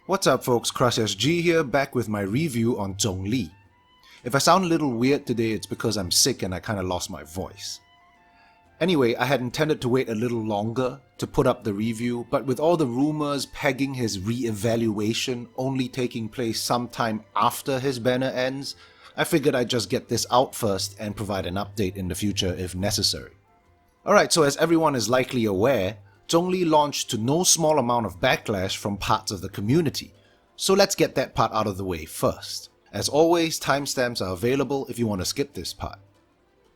What's up folks, CrushSG here, back with my review on Zhongli. If I sound a little weird today, it's because I'm sick and I kinda lost my voice. Anyway, I had intended to wait a little longer to put up the review, but with all the rumors pegging his re-evaluation only taking place sometime after his banner ends, I figured I'd just get this out first and provide an update in the future if necessary. Alright, so as everyone is likely aware, Zhongli launched to no small amount of backlash from parts of the community, so let's get that part out of the way first. As always, timestamps are available if you want to skip this part.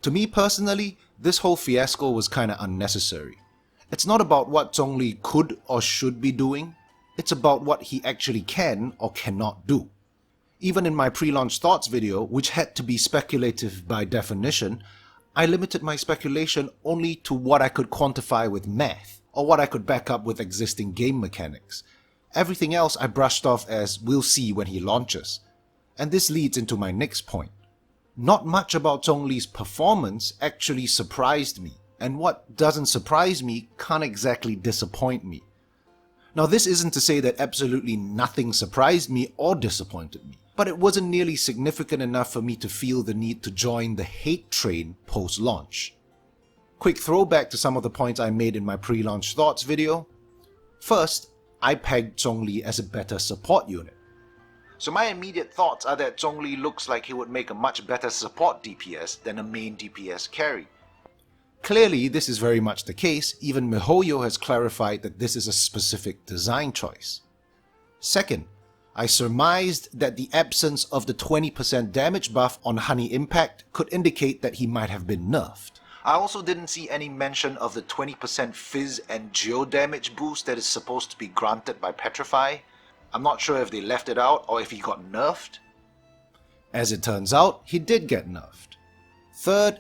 To me personally, this whole fiasco was kinda unnecessary. It's not about what Zhongli could or should be doing, it's about what he actually can or cannot do. Even in my pre-launch thoughts video, which had to be speculative by definition, I limited my speculation only to what I could quantify with math, or what I could back up with existing game mechanics. Everything else I brushed off as we'll see when he launches. And this leads into my next point. Not much about Zhongli's performance actually surprised me, and what doesn't surprise me can't exactly disappoint me. Now this isn't to say that absolutely nothing surprised me or disappointed me, but it wasn't nearly significant enough for me to feel the need to join the hate train post-launch. Quick throwback to some of the points I made in my pre-launch thoughts video. First, I pegged Zhongli as a better support unit. So my immediate thoughts are that Zhongli looks like he would make a much better support DPS than a main DPS carry. Clearly, this is very much the case. Even miHoYo has clarified that this is a specific design choice. Second, I surmised that the absence of the 20% damage buff on Honey Impact could indicate that he might have been nerfed. I also didn't see any mention of the 20% Fizz and Geo damage boost that is supposed to be granted by Petrify. I'm not sure if they left it out or if he got nerfed. As it turns out, he did get nerfed. Third,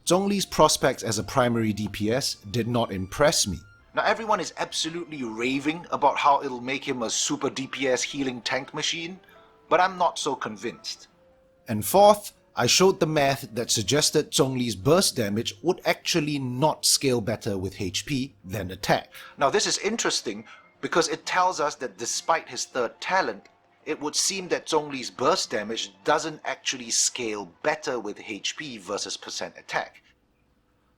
Zhongli's prospects as a primary DPS did not impress me. Now everyone is absolutely raving about how it'll make him a super DPS healing tank machine, but I'm not so convinced. And fourth, I showed the math that suggested Zhongli's burst damage would actually not scale better with HP than attack. Now this is interesting because it tells us that despite his third talent, it would seem that Zhongli's burst damage doesn't actually scale better with HP versus percent attack.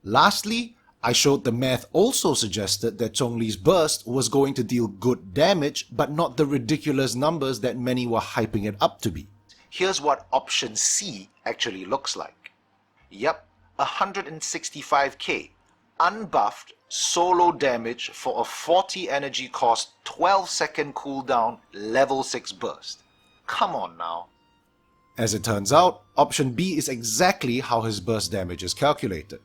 Lastly, I showed the math also suggested that Zhongli's burst was going to deal good damage, but not the ridiculous numbers that many were hyping it up to be. Here's what option C actually looks like. Yep, 165k, unbuffed, solo damage for a 40 energy cost, 12 second cooldown, level 6 burst. Come on now. As it turns out, option B is exactly how his burst damage is calculated.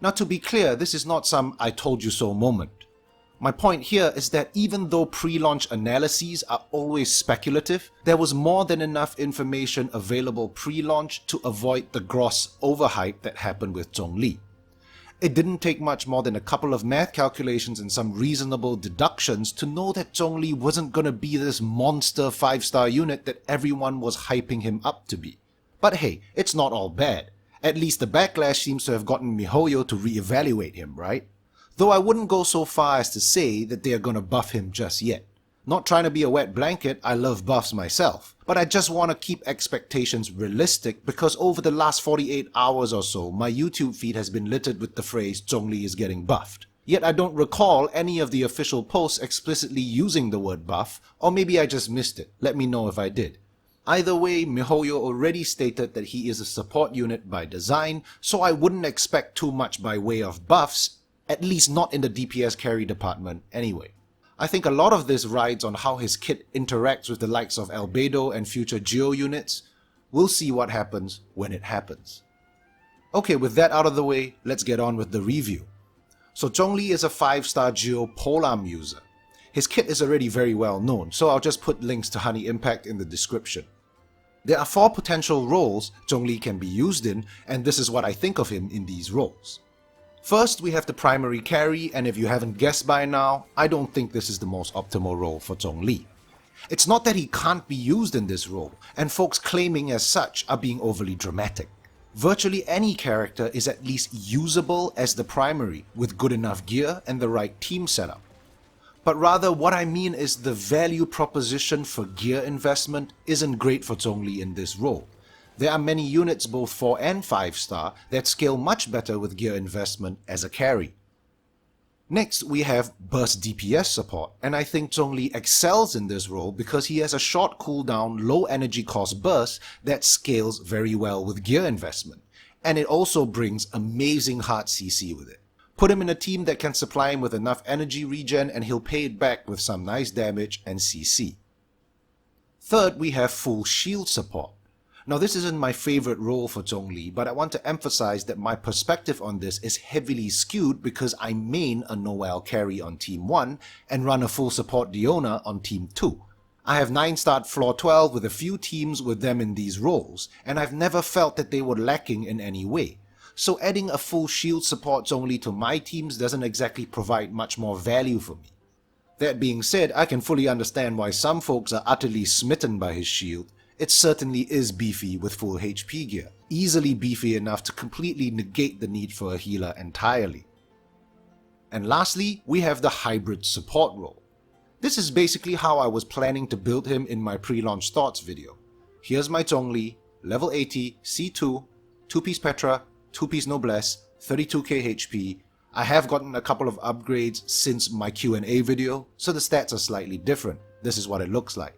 Now to be clear, this is not some I told you so moment. My point here is that even though pre-launch analyses are always speculative, there was more than enough information available pre-launch to avoid the gross overhype that happened with Zhongli. It didn't take much more than a couple of math calculations and some reasonable deductions to know that Zhongli wasn't gonna be this monster 5-star unit that everyone was hyping him up to be. But hey, it's not all bad. At least the backlash seems to have gotten miHoYo to re-evaluate him, right? Though I wouldn't go so far as to say that they are gonna buff him just yet. Not trying to be a wet blanket, I love buffs myself, but I just want to keep expectations realistic because over the last 48 hours or so, my YouTube feed has been littered with the phrase Zhongli is getting buffed. Yet I don't recall any of the official posts explicitly using the word buff, or maybe I just missed it. Let me know if I did. Either way, miHoYo already stated that he is a support unit by design, so I wouldn't expect too much by way of buffs, at least not in the DPS carry department anyway. I think a lot of this rides on how his kit interacts with the likes of Albedo and future Geo units. We'll see what happens when it happens. Okay, with that out of the way, let's get on with the review. So Zhongli is a 5-star Geo Polearm user. His kit is already very well known, so I'll just put links to Honey Impact in the description. There are 4 potential roles Zhongli can be used in, and this is what I think of him in these roles. First, we have the primary carry, and if you haven't guessed by now, I don't think this is the most optimal role for Zhongli. It's not that he can't be used in this role, and folks claiming as such are being overly dramatic. Virtually any character is at least usable as the primary with good enough gear and the right team setup. But rather what I mean is the value proposition for gear investment isn't great for Zhongli in this role. There are many units both 4 and 5 star that scale much better with gear investment as a carry. Next we have burst DPS support, and I think Zhongli excels in this role because he has a short cooldown, low energy cost burst that scales very well with gear investment, and it also brings amazing hard CC with it. Put him in a team that can supply him with enough energy regen and he'll pay it back with some nice damage and CC. Third, we have full shield support. Now this isn't my favorite role for Zhongli, but I want to emphasize that my perspective on this is heavily skewed because I main a Noelle carry on Team 1 and run a full support Diona on Team 2. I have 9-starred floor 12 with a few teams with them in these roles, and I've never felt that they were lacking in any way. So adding a full shield support Zhongli to my teams doesn't exactly provide much more value for me. That being said, I can fully understand why some folks are utterly smitten by his shield. It certainly is beefy with full HP gear, easily beefy enough to completely negate the need for a healer entirely. And lastly, we have the hybrid support role. This is basically how I was planning to build him in my pre-launch thoughts video. Here's my Zhongli, level 80, C2, 2-piece Petra, 2-piece Noblesse, 32k HP. I have gotten a couple of upgrades since my Q&A video, so the stats are slightly different. This is what it looks like.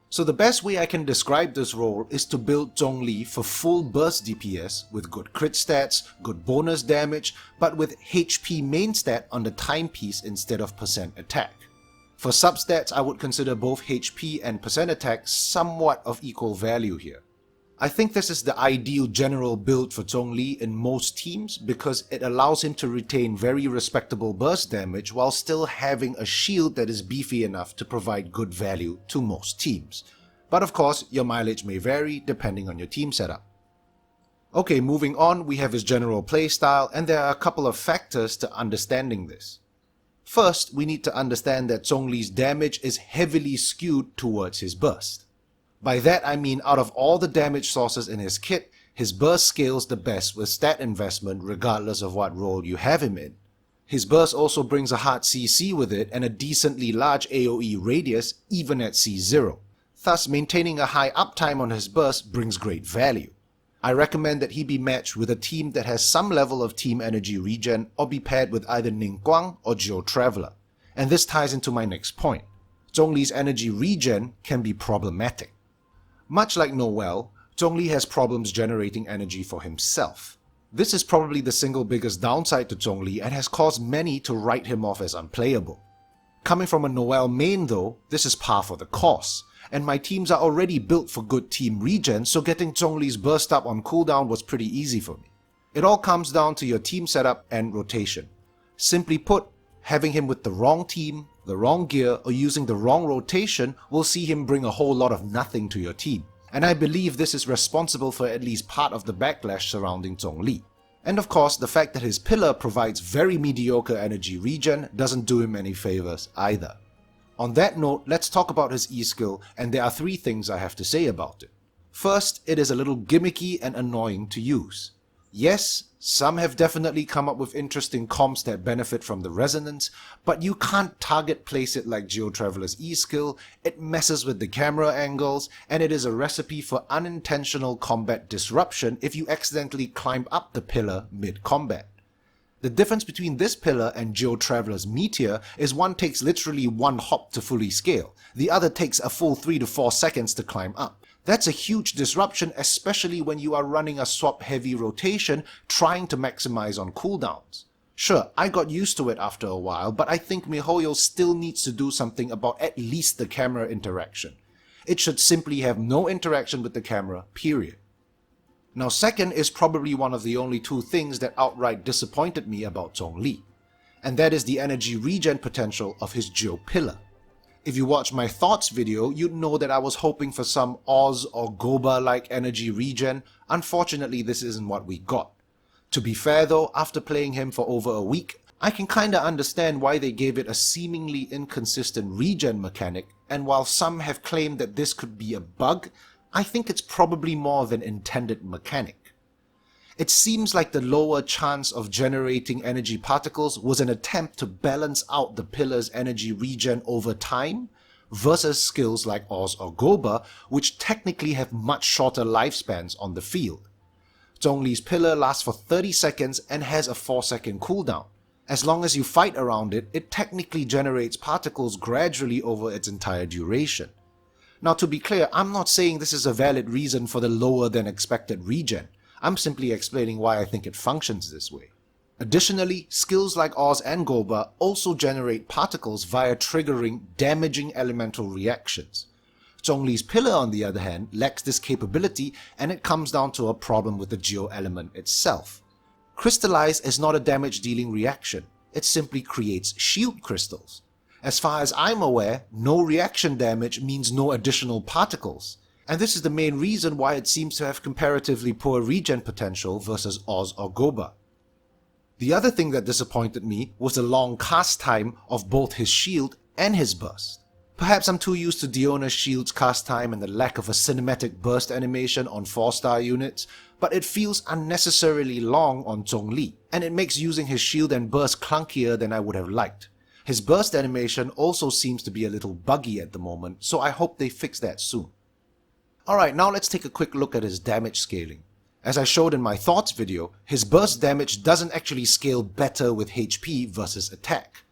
So the best way I can describe this role is to build Zhongli for full burst DPS with good crit stats, good bonus damage, but with HP main stat on the timepiece instead of percent attack. For substats, I would consider both HP and percent attack somewhat of equal value here. I think this is the ideal general build for Zhongli in most teams because it allows him to retain very respectable burst damage while still having a shield that is beefy enough to provide good value to most teams. But of course, your mileage may vary depending on your team setup. Okay, moving on, we have his general playstyle, and there are a couple of factors to understanding this. First, we need to understand that Zhongli's damage is heavily skewed towards his burst. By that I mean out of all the damage sources in his kit, his burst scales the best with stat investment regardless of what role you have him in. His burst also brings a hard CC with it and a decently large AoE radius even at C0. Thus maintaining a high uptime on his burst brings great value. I recommend that he be matched with a team that has some level of team energy regen or be paired with either Ningguang or Geo Traveler. And this ties into my next point. Zhongli's energy regen can be problematic. Much like Noelle, Zhongli has problems generating energy for himself. This is probably the single biggest downside to Zhongli and has caused many to write him off as unplayable. Coming from a Noelle main though, this is par for the course, and my teams are already built for good team regen, so getting Zhongli's burst up on cooldown was pretty easy for me. It all comes down to your team setup and rotation. Simply put, having him with the wrong team, the wrong gear, or using the wrong rotation will see him bring a whole lot of nothing to your team, and I believe this is responsible for at least part of the backlash surrounding Zhongli. And of course, the fact that his pillar provides very mediocre energy regen doesn't do him any favors either. On that note, let's talk about his E-skill, and there are 3 things I have to say about it. First, it is a little gimmicky and annoying to use. Yes, some have definitely come up with interesting comps that benefit from the resonance, but you can't target place it like Geo Traveler's E-skill, it messes with the camera angles, and it is a recipe for unintentional combat disruption if you accidentally climb up the pillar mid-combat. The difference between this pillar and Geo Traveler's Meteor is one takes literally 1 hop to fully scale, the other takes a full 3 to 4 seconds to climb up. That's a huge disruption, especially when you are running a swap-heavy rotation trying to maximize on cooldowns. Sure, I got used to it after a while, but I think MiHoYo still needs to do something about at least the camera interaction. It should simply have no interaction with the camera, period. Now second is probably one of the only 2 things that outright disappointed me about Zhongli, and that is the energy regen potential of his Geo pillar. If you watch my thoughts video, you'd know that I was hoping for some Oz or Goba-like energy regen. Unfortunately, this isn't what we got. To be fair though, after playing him for over a week, I can kinda understand why they gave it a seemingly inconsistent regen mechanic, and while some have claimed that this could be a bug, I think it's probably more of an intended mechanic. It seems like the lower chance of generating energy particles was an attempt to balance out the pillar's energy regen over time versus skills like Oz or Goba, which technically have much shorter lifespans on the field. Zhongli's pillar lasts for 30 seconds and has a 4-second cooldown. As long as you fight around it, it technically generates particles gradually over its entire duration. Now to be clear, I'm not saying this is a valid reason for the lower than expected regen. I'm simply explaining why I think it functions this way. Additionally, skills like Oz and Goba also generate particles via triggering damaging elemental reactions. Zhongli's pillar, on the other hand, lacks this capability, and it comes down to a problem with the geo element itself. Crystallize is not a damage-dealing reaction, it simply creates shield crystals. As far as I'm aware, no reaction damage means no additional particles, and this is the main reason why it seems to have comparatively poor regen potential versus Oz or Goba. The other thing that disappointed me was the long cast time of both his shield and his burst. Perhaps I'm too used to Diona's shield's cast time and the lack of a cinematic burst animation on 4-star units, but it feels unnecessarily long on Zhongli, and it makes using his shield and burst clunkier than I would have liked. His burst animation also seems to be a little buggy at the moment, so I hope they fix that soon. Alright, now let's take a quick look at his damage scaling. As I showed in my thoughts video, his burst damage doesn't actually scale better with HP versus attack.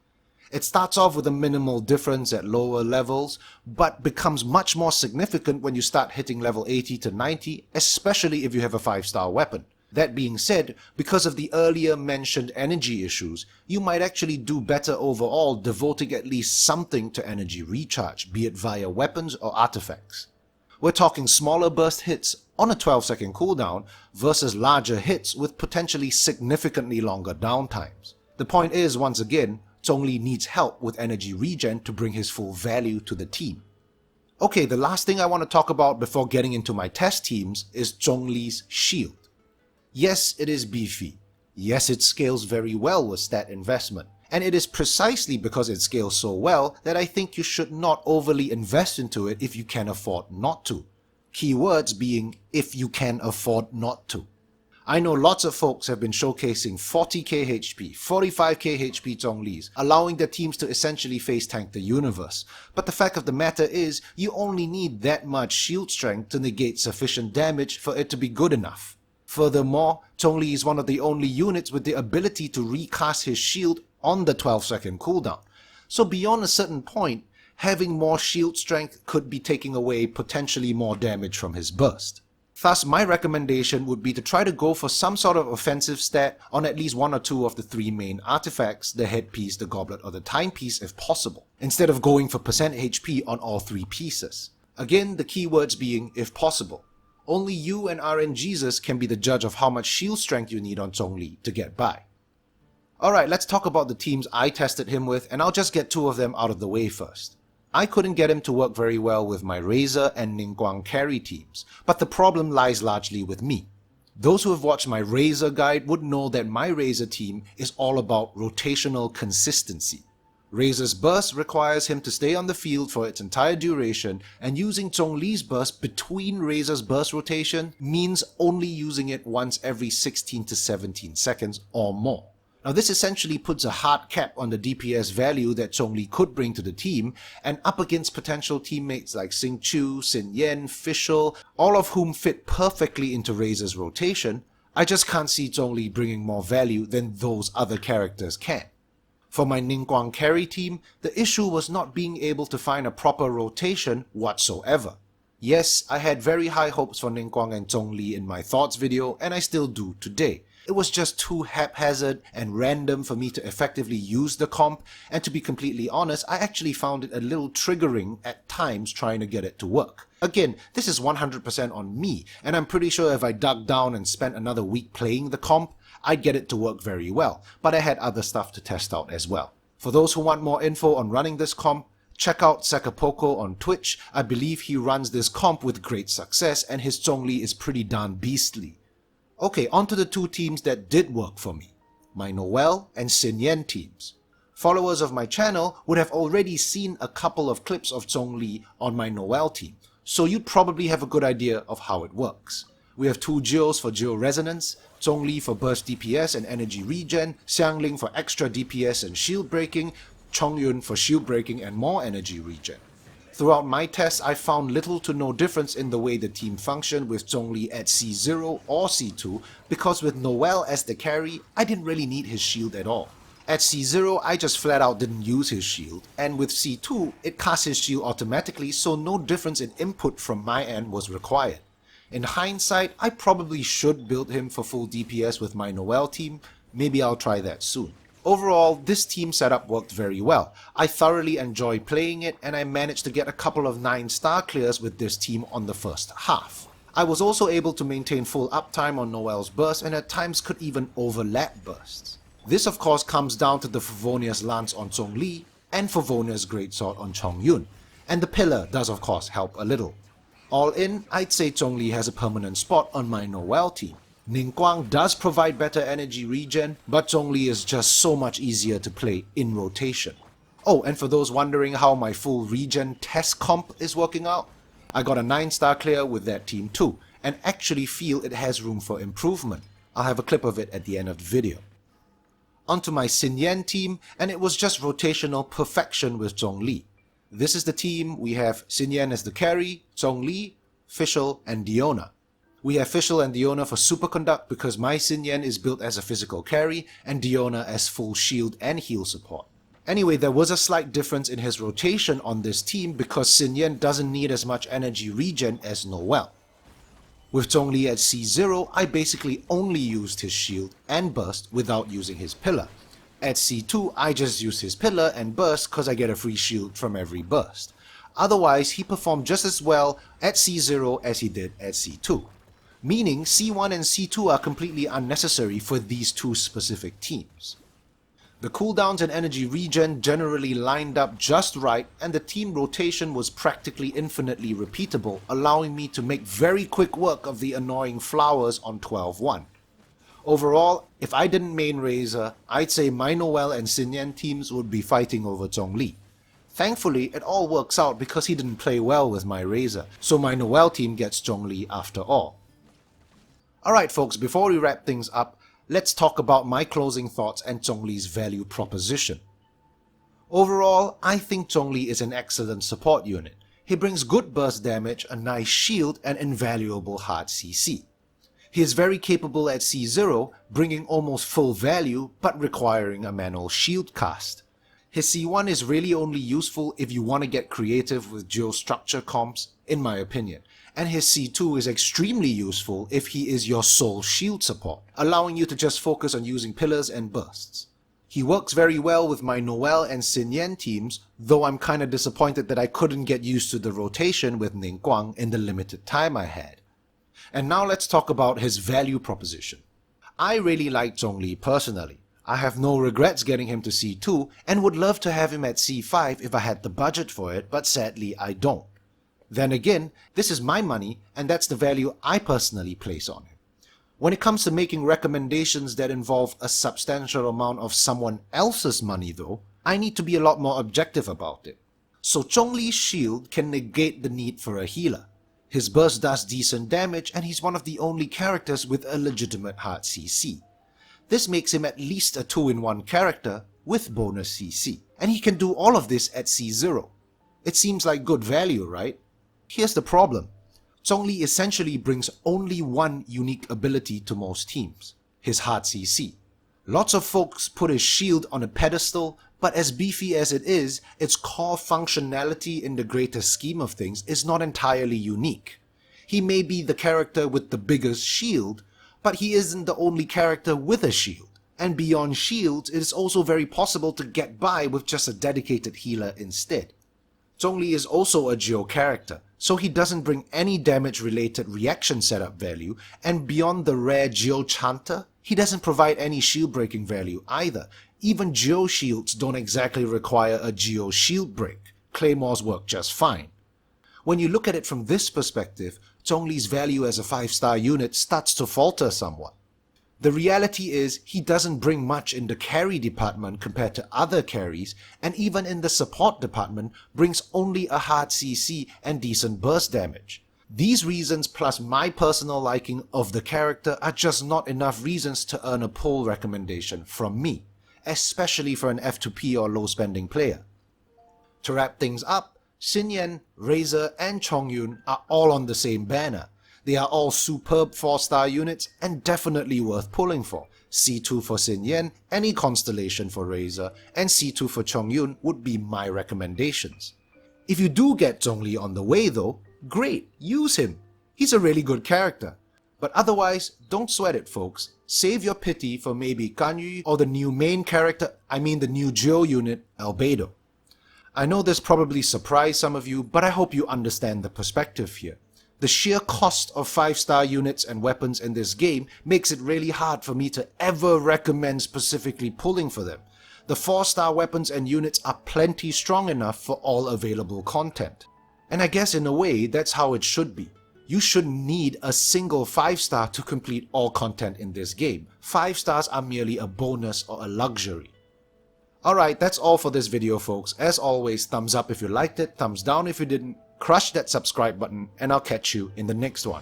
It starts off with a minimal difference at lower levels, but becomes much more significant when you start hitting level 80 to 90, especially if you have a 5-star weapon. That being said, because of the earlier mentioned energy issues, you might actually do better overall devoting at least something to energy recharge, be it via weapons or artifacts. We're talking smaller burst hits on a 12-second cooldown versus larger hits with potentially significantly longer downtimes. The point is, once again, Zhongli needs help with energy regen to bring his full value to the team. Okay, the last thing I want to talk about before getting into my test teams is Zhongli's shield. Yes, it is beefy. Yes, it scales very well with stat investment. And it is precisely because it scales so well that I think you should not overly invest into it if you can afford not to. Keywords being if you can afford not to. I know lots of folks have been showcasing 40k HP, 45k HP Zhonglis, allowing their teams to essentially face tank the universe. But the fact of the matter is, you only need that much shield strength to negate sufficient damage for it to be good enough. Furthermore, Zhongli is one of the only units with the ability to recast his shield on the 12-second cooldown. So beyond a certain point, having more shield strength could be taking away potentially more damage from his burst. Thus, my recommendation would be to try to go for some sort of offensive stat on at least one or two of the three main artifacts, the headpiece, the goblet, or the timepiece if possible, instead of going for percent HP on all three pieces. Again, the keywords being if possible. Only you and RNGesus can be the judge of how much shield strength you need on Zhongli to get by. Alright, let's talk about the teams I tested him with, and I'll just get two of them out of the way first. I couldn't get him to work very well with my Razor and Ningguang carry teams, but the problem lies largely with me. Those who have watched my Razor guide would know that my Razor team is all about rotational consistency. Razor's burst requires him to stay on the field for its entire duration, and using Zhongli's burst between Razor's burst rotation means only using it once every 16 to 17 seconds or more. Now this essentially puts a hard cap on the DPS value that Zhongli could bring to the team, and up against potential teammates like Xingqiu, Xinyan, Fischl, all of whom fit perfectly into Razor's rotation, I just can't see Zhongli bringing more value than those other characters can. For my Ningguang carry team, the issue was not being able to find a proper rotation whatsoever. Yes, I had very high hopes for Ningguang and Zhongli in my thoughts video, and I still do today. It was just too haphazard and random for me to effectively use the comp, and to be completely honest, I actually found it a little triggering at times trying to get it to work. Again, this is 100% on me, and I'm pretty sure if I dug down and spent another week playing the comp, I'd get it to work very well, but I had other stuff to test out as well. For those who want more info on running this comp, check out Sakapoko on Twitch. I believe he runs this comp with great success, and his Zhongli is pretty darn beastly. Okay, on to the two teams that did work for me. my Noelle and Xinyan teams. Followers of my channel would have already seen a couple of clips of Zhongli on my Noelle team, so you'd probably have a good idea of how it works. We have two Geos for Geo Resonance, Zhongli for burst DPS and energy regen, Xiangling for extra DPS and shield breaking, Chongyun for shield breaking and more energy regen. Throughout my tests, I found little to no difference in the way the team functioned with Zhongli at C0 or C2, because with Noelle as the carry, I didn't really need his shield at all. At C0, I just flat out didn't use his shield, and with C2, it cast his shield automatically, so no difference in input from my end was required. In hindsight, I probably should build him for full DPS with my Noelle team. Maybe I'll try that soon. Overall, this team setup worked very well. I thoroughly enjoyed playing it, and I managed to get a couple of 9-star clears with this team on the first half. I was also able to maintain full uptime on Noelle's burst, and at times could even overlap bursts. This of course comes down to the Favonius Lance on Zhongli and Favonius Greatsword on Chongyun, and the pillar does of course help a little. All in, I'd say Zhongli has a permanent spot on my Noelle team. Ningguang does provide better energy regen, but Zhongli is just so much easier to play in rotation. Oh, and for those wondering how my full Regen test comp is working out, I got a 9-star clear with that team too, and actually feel it has room for improvement. I'll have a clip of it at the end of the video. Onto my Xinyan team, and it was just rotational perfection with Zhongli. This is the team. We have Xinyan as the carry, Zhongli, Fischl, and Diona. We have Fischl and Diona for superconduct because my Xinyan is built as a physical carry and Diona as full shield and heal support. Anyway, there was a slight difference in his rotation on this team because Xinyan doesn't need as much energy regen as Noelle. With Zhongli at C0, I basically only used his shield and burst without using his pillar. At C2, I just use his pillar and burst cause I get a free shield from every burst. Otherwise, he performed just as well at C0 as he did at C2. Meaning C1 and C2 are completely unnecessary for these two specific teams. The cooldowns and energy regen generally lined up just right, and the team rotation was practically infinitely repeatable, allowing me to make very quick work of the annoying flowers on 12-1. Overall, if I didn't main Razor, I'd say my Noelle and Xinyan teams would be fighting over Zhongli. Thankfully, it all works out because he didn't play well with my Razor, so my Noelle team gets Zhongli after all. Alright folks, before we wrap things up, let's talk about my closing thoughts and Zhongli's value proposition. Overall, I think Zhongli is an excellent support unit. He brings good burst damage, a nice shield, and invaluable hard CC. He is very capable at C0, bringing almost full value but requiring a manual shield cast. His C1 is really only useful if you want to get creative with geostructure comps, in my opinion. And his C2 is extremely useful if he is your sole shield support, allowing you to just focus on using pillars and bursts. He works very well with my Noelle and Xinyan teams, though I'm kinda disappointed that I couldn't get used to the rotation with Ningguang in the limited time I had. And now let's talk about his value proposition. I really like Zhongli personally. I have no regrets getting him to C2 and would love to have him at C5 if I had the budget for it, but sadly I don't. Then again, this is my money and that's the value I personally place on him. When it comes to making recommendations that involve a substantial amount of someone else's money though, I need to be a lot more objective about it. So Zhongli's shield can negate the need for a healer. His burst does decent damage and he's one of the only characters with a legitimate hard CC. This makes him at least a 2-in-1 character with bonus CC. And he can do all of this at C0. It seems like good value, right? Here's the problem. Zhongli essentially brings only one unique ability to most teams, his hard CC. Lots of folks put his shield on a pedestal, but as beefy as it is, its core functionality in the greater scheme of things is not entirely unique. He may be the character with the biggest shield, but he isn't the only character with a shield. And beyond shields, it is also very possible to get by with just a dedicated healer instead. Zhongli is also a Geo character, so he doesn't bring any damage-related reaction setup value, and beyond the rare Geo Chanter, he doesn't provide any shield breaking value either. Even Geo shields don't exactly require a Geo shield break. Claymores work just fine. When you look at it from this perspective, Zhongli's value as a 5-star unit starts to falter somewhat. The reality is, he doesn't bring much in the carry department compared to other carries, and even in the support department brings only a hard CC and decent burst damage. These reasons plus my personal liking of the character are just not enough reasons to earn a pull recommendation from me, especially for an F2P or low spending player. To wrap things up, Xinyan, Razor and Chongyun are all on the same banner. They are all superb 4-star units and definitely worth pulling for. C2 for Xinyan, any constellation for Razor, and C2 for Chongyun would be my recommendations. If you do get Zhongli on the way though, great, use him. He's a really good character. But otherwise, don't sweat it folks. Save your pity for maybe Ganyu or the new main character, the new Geo unit, Albedo. I know this probably surprised some of you, but I hope you understand the perspective here. The sheer cost of 5-star units and weapons in this game makes it really hard for me to ever recommend specifically pulling for them. The 4-star weapons and units are plenty strong enough for all available content. And I guess in a way, that's how it should be. You shouldn't need a single 5-star to complete all content in this game. 5 stars are merely a bonus or a luxury. Alright, that's all for this video folks. As always, thumbs up if you liked it, thumbs down if you didn't, crush that subscribe button, and I'll catch you in the next one.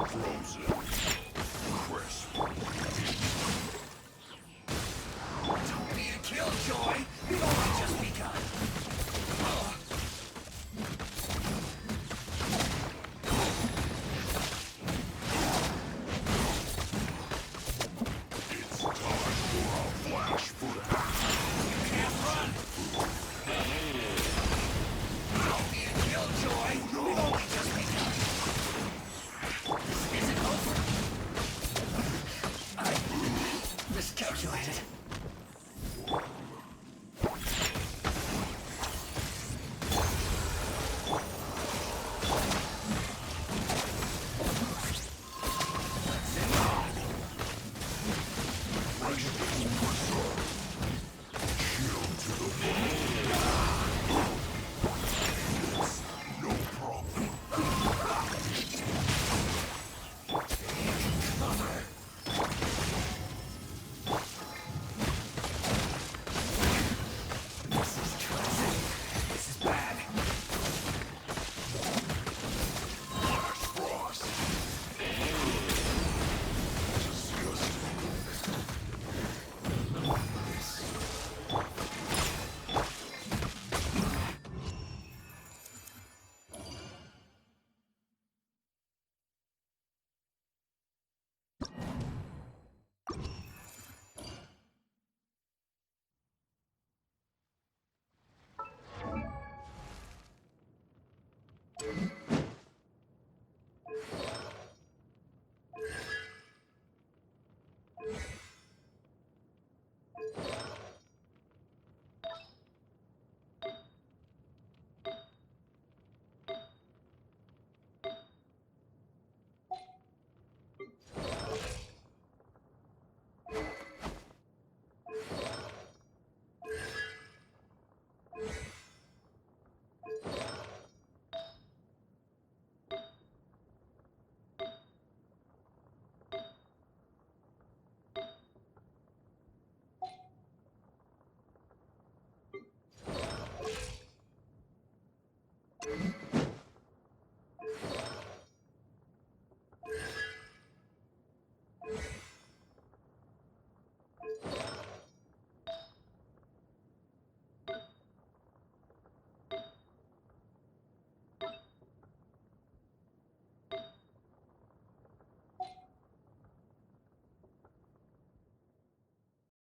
Frozen.